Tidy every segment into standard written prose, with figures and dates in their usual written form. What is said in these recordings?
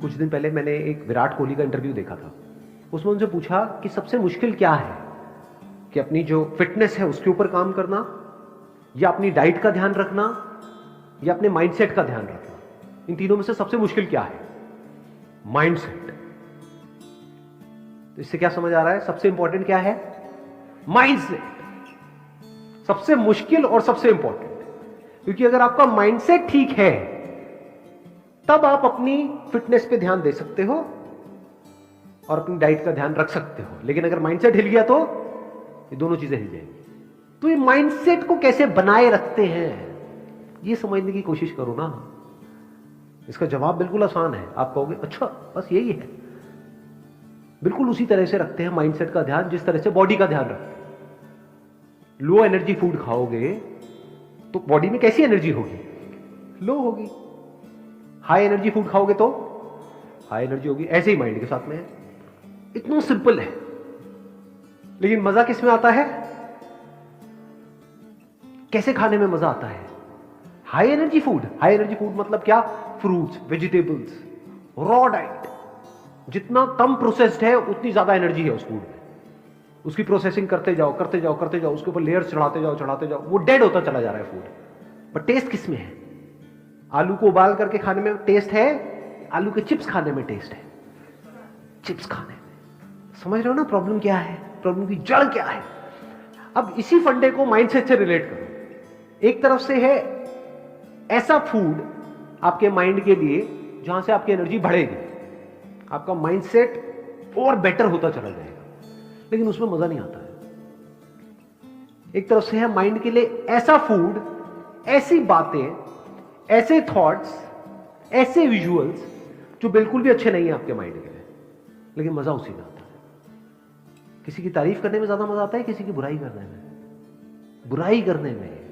कुछ दिन पहले मैंने एक विराट कोहली का इंटरव्यू देखा था। उसमें उनसे पूछा कि सबसे मुश्किल क्या है, कि अपनी जो फिटनेस है उसके ऊपर काम करना, या अपनी डाइट का ध्यान रखना, या अपने माइंडसेट का ध्यान रखना। इन तीनों में से सबसे मुश्किल क्या है? माइंडसेट। तो इससे क्या समझ आ रहा है? सबसे इंपॉर्टेंट क्या है? माइंडसेट। सबसे मुश्किल और सबसे इंपॉर्टेंट, क्योंकि अगर आपका माइंडसेट ठीक है तब आप अपनी फिटनेस पे ध्यान दे सकते हो और अपनी डाइट का ध्यान रख सकते हो। लेकिन अगर माइंडसेट हिल गया तो ये दोनों चीजें हिल जाएंगी। तो ये माइंडसेट को कैसे बनाए रखते हैं, ये समझने की कोशिश करो ना। इसका जवाब बिल्कुल आसान है। आप कहोगे अच्छा बस यही है। बिल्कुल उसी तरह से रखते हैं माइंडसेट का ध्यान जिस तरह से बॉडी का ध्यान रखते हैं। लो एनर्जी फूड खाओगे तो बॉडी में कैसी एनर्जी होगी? लो होगी। हाई एनर्जी फूड खाओगे तो हाई एनर्जी होगी। ऐसे ही माइंड के साथ में है। इतना सिंपल है। लेकिन मजा किस में आता है? कैसे खाने में मजा आता है? High energy food. High energy food मतलब क्या? Fruits, vegetables, raw diet. जितना कम प्रोसेस्ड है उतनी ज्यादा एनर्जी है उस फूड में। उसकी प्रोसेसिंग करते जाओ करते जाओ करते जाओ, उसके ऊपर लेयर्स चढ़ाते जाओ चढ़ाते जाओ, वो डेड होता चला जा रहा है फूड। पर टेस्ट किस में है? आलू को उबाल करके खाने में टेस्ट है, आलू के चिप्स खाने में टेस्ट है? चिप्स खाने में। समझ रहे हो ना प्रॉब्लम क्या है? प्रॉब्लम की जड़ क्या है? अब इसी फंडे को माइंडसेट से रिलेट करो। एक तरफ से है ऐसा फूड आपके माइंड के लिए जहां से आपकी एनर्जी बढ़ेगी, आपका माइंडसेट और बेटर होता चला जाएगा, लेकिन उसमें मजा नहीं आता है। एक तरफ से है माइंड के लिए ऐसा फूड, ऐसी बातें, ऐसे थॉट्स, ऐसे विजुअल्स जो बिल्कुल भी अच्छे नहीं है आपके माइंड के लिए, लेकिन मजा उसी में आता है। किसी की तारीफ करने में ज्यादा मजा आता है, किसी की बुराई करने में? बुराई करने में।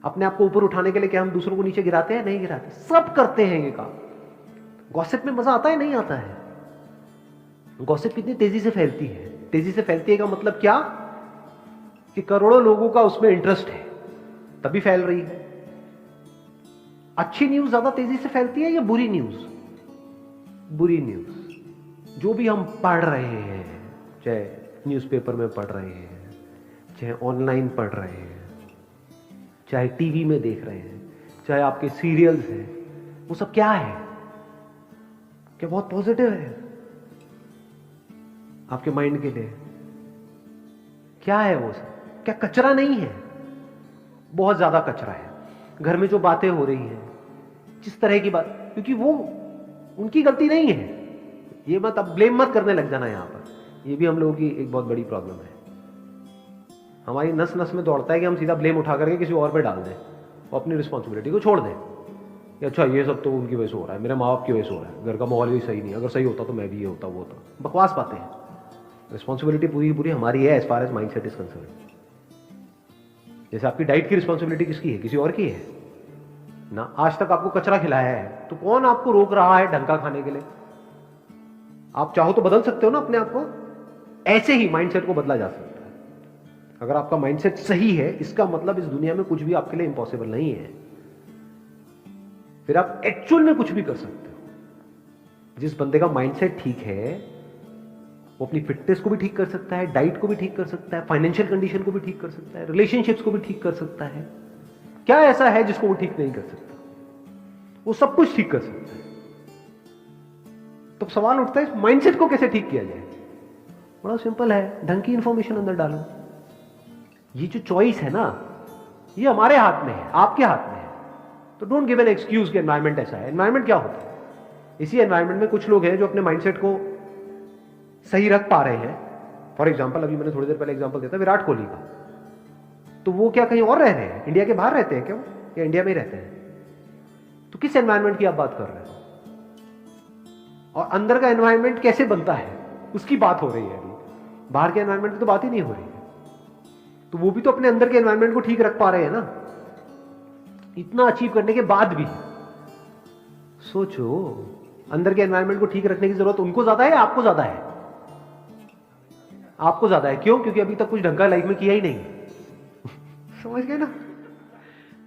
अपने आप को ऊपर उठाने के लिए क्या हम दूसरों को नीचे गिराते हैं? नहीं गिराते। सब करते हैं ये काम। गॉसिप में मजा आता है? नहीं आता है। गॉसिप कितनी तेजी से फैलती है? तेजी से फैलती है का मतलब क्या? कि करोड़ों लोगों का उसमें इंटरेस्ट है, तभी फैल रही है। अच्छी न्यूज ज्यादा तेजी से फैलती है या बुरी न्यूज? बुरी न्यूज। जो भी हम पढ़ रहे हैं, चाहे न्यूज़पेपर में पढ़ रहे हैं, चाहे ऑनलाइन पढ़ रहे हैं, चाहे टीवी में देख रहे हैं, चाहे आपके सीरियल्स हैं, वो सब क्या है? क्या बहुत पॉजिटिव है आपके माइंड के लिए? क्या है वो सब? क्या कचरा नहीं है? बहुत ज्यादा कचरा है। घर में जो बातें हो रही हैं, जिस तरह की बात, क्योंकि वो उनकी गलती नहीं है। ये मत अब ब्लेम मत करने लग जाना यहां पर। ये भी हम लोगों की एक बहुत बड़ी प्रॉब्लम है। हमारी नस नस में दौड़ता है कि हम सीधा ब्लेम उठा करके किसी और पे डाल दें और अपनी रिस्पॉन्सिबिलिटी को छोड़ दें कि अच्छा ये सब तो उनकी वजह से हो रहा है, मेरे माँ बाप की वजह से हो रहा है, घर का माहौल भी सही नहीं, अगर सही होता तो मैं भी ये होता वो होता। बकवास बातें हैं। रिस्पॉन्सिबिलिटी पूरी पूरी हमारी है as far as mind set is concern. जैसे आपकी डाइट की रिस्पॉन्सिबिलिटी किसकी है? किसी और की है ना। आज तक आपको कचरा खिलाया है तो कौन आपको रोक रहा है ढंग का खाने के लिए? आप चाहो तो बदल सकते हो ना अपने आप को। ऐसे ही माइंडसेट को बदला जा सकता है। अगर आपका माइंडसेट सही है, इसका मतलब इस दुनिया में कुछ भी आपके लिए इंपॉसिबल नहीं है। फिर आप एक्चुअल में कुछ भी कर सकते हो। जिस बंदे का माइंडसेट ठीक है वो अपनी फिटनेस को भी ठीक कर सकता है, डाइट को भी ठीक कर सकता है, फाइनेंशियल कंडीशन को भी ठीक कर सकता है, रिलेशनशिप्स को भी ठीक कर सकता है। क्या ऐसा है जिसको वो ठीक नहीं कर सकता? वो सब कुछ ठीक कर सकता है। तो सवाल उठता है माइंडसेट को कैसे ठीक किया जाए? बड़ा सिंपल है, ढंग की इंफॉर्मेशन अंदर डालो। ये जो चॉइस है ना, ये हमारे हाथ में है, आपके हाथ में है। तो डोंट गिव एन एक्सक्यूज कि एनवायरमेंट ऐसा है। एनवायरमेंट क्या होता है? इसी एनवायरमेंट में कुछ लोग हैं जो अपने माइंडसेट को सही रख पा रहे हैं। फॉर एग्जाम्पल, अभी मैंने थोड़ी देर पहले एग्जाम्पल दिया था विराट कोहली का। तो वो क्या कहीं और रह रहे हैं? इंडिया के बाहर रहते हैं क्या वो, या इंडिया में ही रहते हैं? तो किस एनवायरमेंट की आप बात कर रहे हो? और अंदर का एनवायरमेंट कैसे बनता है उसकी बात हो रही है। अभी बाहर के एनवायरमेंट की तो बात ही नहीं हो रही है। तो वो भी तो अपने अंदर के एनवायरमेंट को ठीक रख पा रहे हैं ना। इतना अचीव करने के बाद भी सोचो, अंदर के एनवायरमेंट को ठीक रखने की जरूरत उनको ज्यादा है या आपको ज्यादा है? आपको ज्यादा है। क्यों? क्योंकि अभी तक कुछ ढंग का लाइफ में किया ही नहीं। समझ गए ना?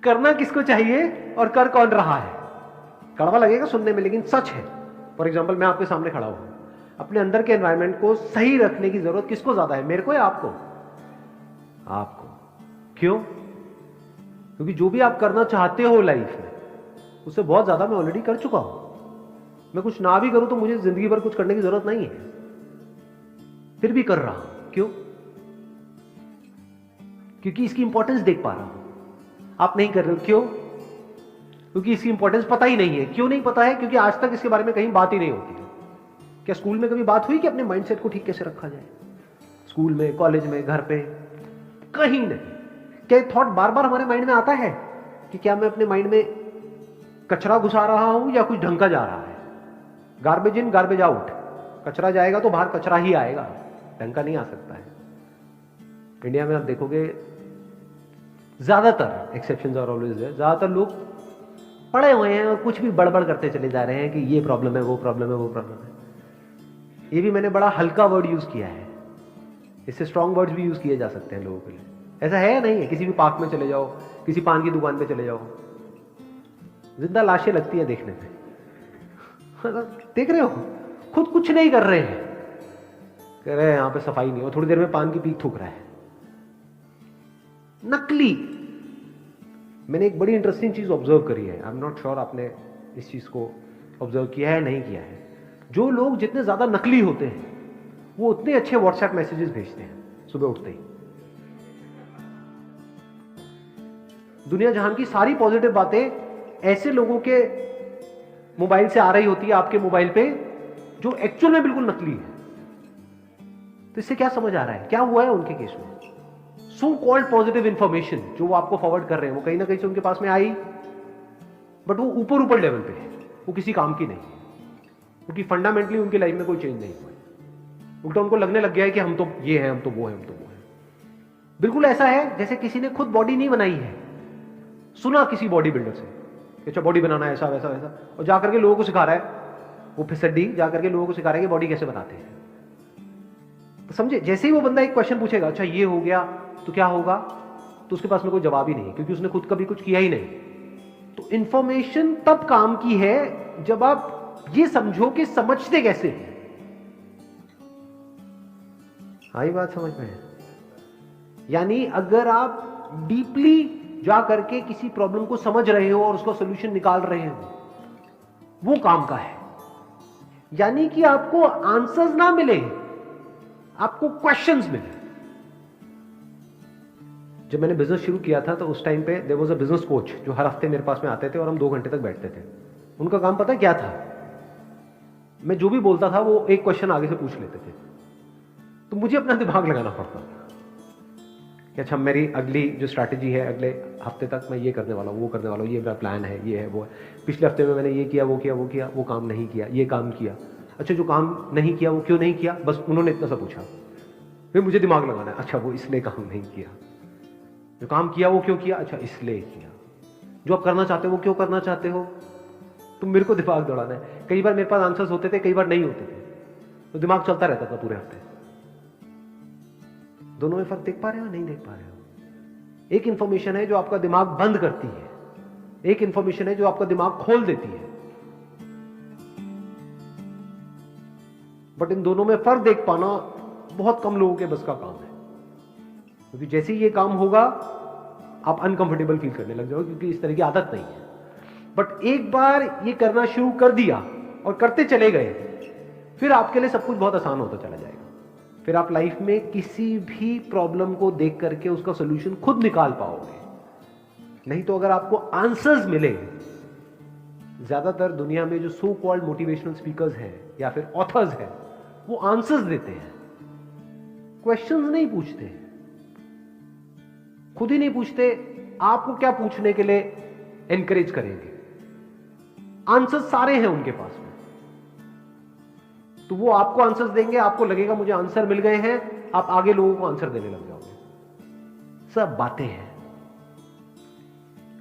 करना किसको चाहिए और कर कौन रहा है? कड़वा लगेगा सुनने में, लेकिन सच है। फॉर एग्जाम्पल मैं आपके सामने खड़ा हूं, अपने अंदर के एनवायरनमेंट को सही रखने की जरूरत किसको ज्यादा है, मेरे को या आपको? आपको। क्यों? क्योंकि जो भी आप करना चाहते हो लाइफ में, उससे बहुत ज्यादा मैं ऑलरेडी कर चुका हूं। मैं कुछ ना भी करूं तो मुझे जिंदगी भर कुछ करने की जरूरत नहीं है, फिर भी कर रहा हूं। क्यों? क्योंकि इसकी इंपॉर्टेंस देख पा रहा हूं। आप नहीं कर रहे हो, क्यों? क्योंकि इसकी इंपॉर्टेंस पता ही नहीं है। क्यों नहीं पता है? क्योंकि आज तक इसके बारे में कहीं बात ही नहीं होती है। क्या स्कूल में कभी बात हुई कि अपने माइंडसेट को ठीक कैसे रखा जाए? स्कूल में, कॉलेज में, घर पे, कहीं नहीं। क्या थॉट बार बार हमारे माइंड में आता है कि क्या मैं अपने माइंड में कचरा घुसा रहा हूं या कुछ ढंग का जा रहा है? Garbage in garbage out. कचरा जाएगा तो बाहर कचरा ही आएगा, ढंग का नहीं आ सकता है। इंडिया में आप देखोगे ज्यादातर, एक्सेप्शंस आर ऑलवेज है, ज्यादातर लोग पढ़े हुए हैं और कुछ भी बड़बड़ करते चले जा रहे हैं कि ये प्रॉब्लम है, वो प्रॉब्लम है, वो प्रॉब्लम है। ये भी मैंने बड़ा हल्का वर्ड यूज किया है, इससे स्ट्रॉन्ग वर्ड्स भी यूज किए जा सकते हैं लोगों के लिए। ऐसा है या नहीं है? किसी भी पार्क में चले जाओ, किसी पान की दुकान पे चले जाओ, जिंदा लाशें लगती है देखने में। देख रहे हो, खुद कुछ नहीं कर रहे हैं, कह रहे हैं यहां पे सफाई नहीं हो, थोड़ी देर में पान की पीक थूक रहा है। नकली। मैंने एक बड़ी इंटरेस्टिंग चीज ऑब्जर्व करी है, आई एम नॉट श्योर आपने इस चीज को ऑब्जर्व किया है नहीं किया है। जो लोग जितने ज्यादा नकली होते हैं वो उतने अच्छे व्हाट्सएप मैसेजेस भेजते हैं सुबह उठते ही। दुनिया जहां की सारी पॉजिटिव बातें ऐसे लोगों के मोबाइल से आ रही होती है आपके मोबाइल पे, जो एक्चुअल में बिल्कुल नकली है। तो इससे क्या समझ आ रहा है, क्या हुआ है उनके केस में? सो कॉल्ड पॉजिटिव इंफॉर्मेशन जो वो आपको फॉरवर्ड कर रहे हैं, वो कहीं ना कहीं से उनके पास में आई, बट वो ऊपर ऊपर लेवल पे है, वो किसी काम की नहीं है, क्योंकि फंडामेंटली उनकी लाइफ में कोई चेंज नहीं हुआ है। उल्टा उनको लगने लग गया है कि हम तो ये हैं, हम तो वो हैं, हम तो वो हैं। बिल्कुल ऐसा है जैसे किसी ने खुद बॉडी नहीं बनाई है, सुना किसी बॉडी बिल्डर से कि अच्छा बॉडी बनाना है, ऐसा वैसा वैसा, और जाकर के लोगों को सिखा रहा है, वो फिसड्डी जाकर के लोगों को सिखा रहा है कि बॉडी कैसे बनाते हैं। तो समझे, जैसे ही वो बंदा एक क्वेश्चन पूछेगा, अच्छा ये हो गया तो क्या होगा, तो उसके पास में कोई जवाब ही नहीं है, क्योंकि उसने खुद कभी कुछ किया ही नहीं। तो इंफॉर्मेशन तब काम की है जब आप ये समझो कि समझते कैसे हैं। आई बात समझ में? यानी अगर आप डीपली जा करके किसी प्रॉब्लम को समझ रहे हो और उसका सॉल्यूशन निकाल रहे हो, वो काम का है। यानी कि आपको आंसर्स ना मिले, आपको क्वेश्चंस मिले। जब मैंने बिजनेस शुरू किया था तो उस टाइम पे there was a business coach जो हर हफ्ते मेरे पास में आते थे और हम 2 घंटे तक बैठते थे। उनका काम पता है क्या था? मैं जो भी बोलता था वो एक क्वेश्चन आगे से पूछ लेते थे, तो मुझे अपना दिमाग लगाना पड़ता था कि अच्छा मेरी अगली जो स्ट्रैटेजी है, अगले हफ्ते तक मैं ये करने वाला हूँ, वो करने वाला हूँ, ये मेरा प्लान है, ये है, वो है। पिछले हफ्ते में मैंने ये किया, वो किया, वो किया, वो काम नहीं किया, ये काम किया। अच्छा जो काम नहीं किया वो क्यों नहीं किया? बस उन्होंने इतना सा पूछा, फिर मुझे दिमाग लगाना है, अच्छा वो इसलिए काम नहीं किया। जो काम किया वो क्यों किया? अच्छा इसलिए किया। जो आप करना चाहते हो वो क्यों करना चाहते हो? तो मेरे को दिमाग दौड़ाना है। कई बार मेरे पास आंसर्स होते थे, कई बार नहीं होते थे, तो दिमाग चलता रहता था पूरे हफ्ते। दोनों में फर्क देख पा रहे हो, नहीं देख पा रहे हो? एक इंफॉर्मेशन है जो आपका दिमाग बंद करती है, एक इंफॉर्मेशन है जो आपका दिमाग खोल देती है। बट इन दोनों में फर्क देख पाना बहुत कम लोगों के बस का काम है, क्योंकि जैसे ही ये काम होगा आप अनकंफर्टेबल फील करने लग जाओगे, क्योंकि इस तरह की आदत नहीं है। बट एक बार ये करना शुरू कर दिया और करते चले गए, फिर आपके लिए सब कुछ बहुत आसान होता चला जाएगा। फिर आप लाइफ में किसी भी प्रॉब्लम को देख करके उसका सोल्यूशन खुद निकाल पाओगे। नहीं तो अगर आपको आंसर्स मिले, ज्यादातर दुनिया में जो सो कॉल्ड मोटिवेशनल स्पीकर्स हैं या फिर ऑथर्स हैं, वो आंसर्स देते हैं, क्वेश्चंस नहीं पूछते, खुद ही नहीं पूछते आपको क्या पूछने के लिए एनकरेज करेंगे। आंसर्स सारे हैं उनके पास में, तो वो आपको आंसर्स देंगे, आपको लगेगा मुझे आंसर मिल गए हैं, आप आगे लोगों को आंसर देने लग जाओगे। सब बातें हैं,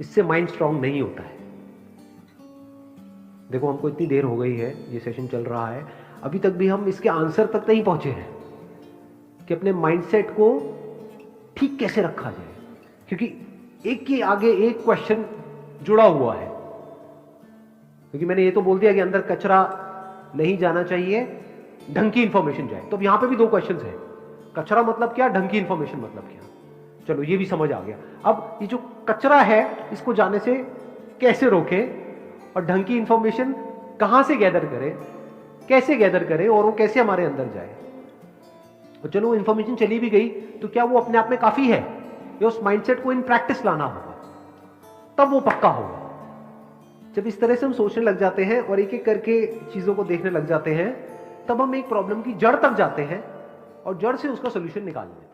इससे माइंड स्ट्रांग नहीं होता है। देखो हमको इतनी देर हो गई है, ये सेशन चल रहा है, अभी तक भी हम इसके आंसर तक नहीं पहुंचे हैं कि अपने माइंडसेट को ठीक कैसे रखा जाए, क्योंकि एक के आगे एक क्वेश्चन जुड़ा हुआ है। क्योंकि मैंने ये तो बोल दिया कि अंदर कचरा नहीं जाना चाहिए, ढंग की इंफॉर्मेशन जाए। तो अब यहां पे भी दो क्वेश्चंस हैं, कचरा मतलब क्या, ढंग की इंफॉर्मेशन मतलब क्या। चलो ये भी समझ आ गया। अब ये जो कचरा है इसको जाने से कैसे रोकें और ढंग की इंफॉर्मेशन कहां से गैदर करें, कैसे गैदर करें और वो कैसे हमारे अंदर जाए। और चलो इंफॉर्मेशन चली भी गई तो क्या वो अपने आप में काफी है, या उस माइंडसेट को इन प्रैक्टिस लाना होगा, तब वो पक्का होगा। जब इस तरह से हम सोचने लग जाते हैं और एक एक करके चीजों को देखने लग जाते हैं, तब हम एक प्रॉब्लम की जड़ तक जाते हैं और जड़ से उसका सोल्यूशन निकालते हैं।